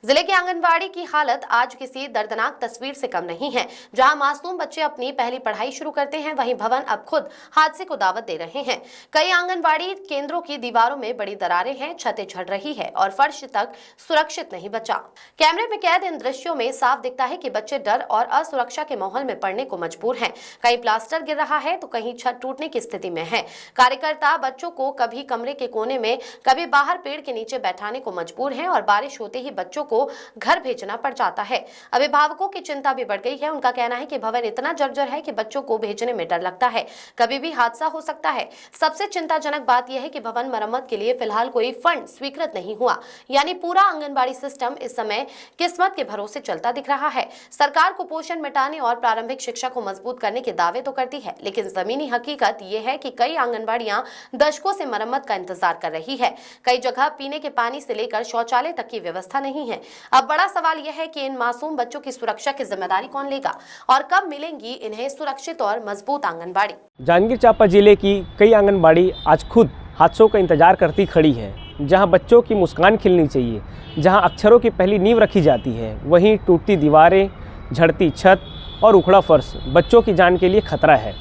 जिले की आंगनबाड़ी की हालत आज किसी दर्दनाक तस्वीर से कम नहीं है। जहां मासूम बच्चे अपनी पहली पढ़ाई शुरू करते हैं, वहीं भवन अब खुद हादसे को दावत दे रहे हैं। कई आंगनबाड़ी केंद्रों की दीवारों में बड़ी दरारें हैं, छतें झड़ रही है और फर्श तक सुरक्षित नहीं बचा। कैमरे में कैद इन दृश्यों में साफ दिखता है कि बच्चे डर और असुरक्षा के माहौल में पढ़ने को मजबूर हैं। कहीं प्लास्टर गिर रहा है तो कहीं छत टूटने की स्थिति में है। कार्यकर्ता बच्चों को कभी कमरे के कोने में, कभी बाहर पेड़ के नीचे बैठाने को मजबूर हैं और बारिश होते ही बच्चों को घर भेजना पड़ जाता है। अभिभावकों की चिंता भी बढ़ गई है। उनका कहना है कि भवन इतना जर्जर है कि बच्चों को भेजने में डर लगता है, कभी भी हादसा हो सकता है। सबसे चिंताजनक बात यह है कि भवन मरम्मत के लिए फिलहाल कोई फंड स्वीकृत नहीं हुआ, यानी पूरा आंगनबाड़ी सिस्टम इस समय किस्मत के भरोसे चलता दिख रहा है। सरकार कुपोषण मिटाने और प्रारंभिक शिक्षा को मजबूत करने के दावे तो करती है, लेकिन जमीनी हकीकत यह है कि कई आंगनबाड़ियां दशकों से मरम्मत का इंतजार कर रही है। कई जगह पीने के पानी से लेकर शौचालय तक की व्यवस्था नहीं है। अब बड़ा सवाल यह है कि इन मासूम बच्चों की सुरक्षा की जिम्मेदारी कौन लेगा और कब मिलेंगी इन्हें सुरक्षित और मजबूत आंगनबाड़ी। जांजगीर चांपा जिले की कई आंगनबाड़ी आज खुद हादसों का इंतजार करती खड़ी है। जहां बच्चों की मुस्कान खिलनी चाहिए, जहां अक्षरों की पहली नींव रखी जाती है, वहीं टूटती दीवारें, झड़ती छत और उखड़ा फर्श बच्चों की जान के लिए खतरा है।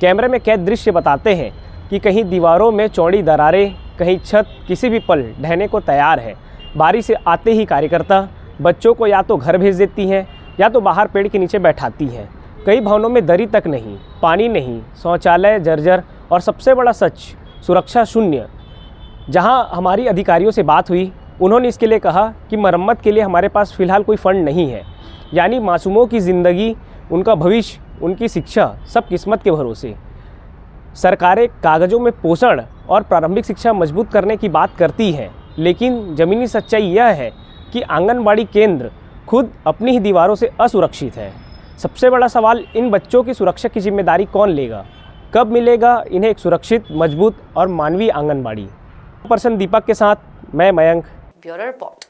कैमरे में कैद दृश्य बताते हैं कि कहीं दीवारों में चौड़ी दरारें, कहीं छत किसी भी पल ढहने को तैयार है। बारिश से आते ही कार्यकर्ता बच्चों को या तो घर भेज देती हैं या तो बाहर पेड़ के नीचे बैठाती हैं। कई भवनों में दरी तक नहीं, पानी नहीं, शौचालय जर्जर और सबसे बड़ा सच, सुरक्षा शून्य। जहां हमारी अधिकारियों से बात हुई, उन्होंने इसके लिए कहा कि मरम्मत के लिए हमारे पास फ़िलहाल कोई फ़ंड नहीं है। यानी मासूमों की ज़िंदगी, उनका भविष्य, उनकी शिक्षा सब किस्मत के भरोसे। सरकारें कागज़ों में पोषण और प्रारंभिक शिक्षा मजबूत करने की बात करती हैं, लेकिन ज़मीनी सच्चाई यह है कि आंगनबाड़ी केंद्र खुद अपनी ही दीवारों से असुरक्षित है। सबसे बड़ा सवाल, इन बच्चों की सुरक्षा की जिम्मेदारी कौन लेगा? कब मिलेगा इन्हें एक सुरक्षित, मजबूत और मानवीय आंगनबाड़ी? पर्सन दीपक के साथ मैं मयंक, ब्यूरो रिपोर्ट।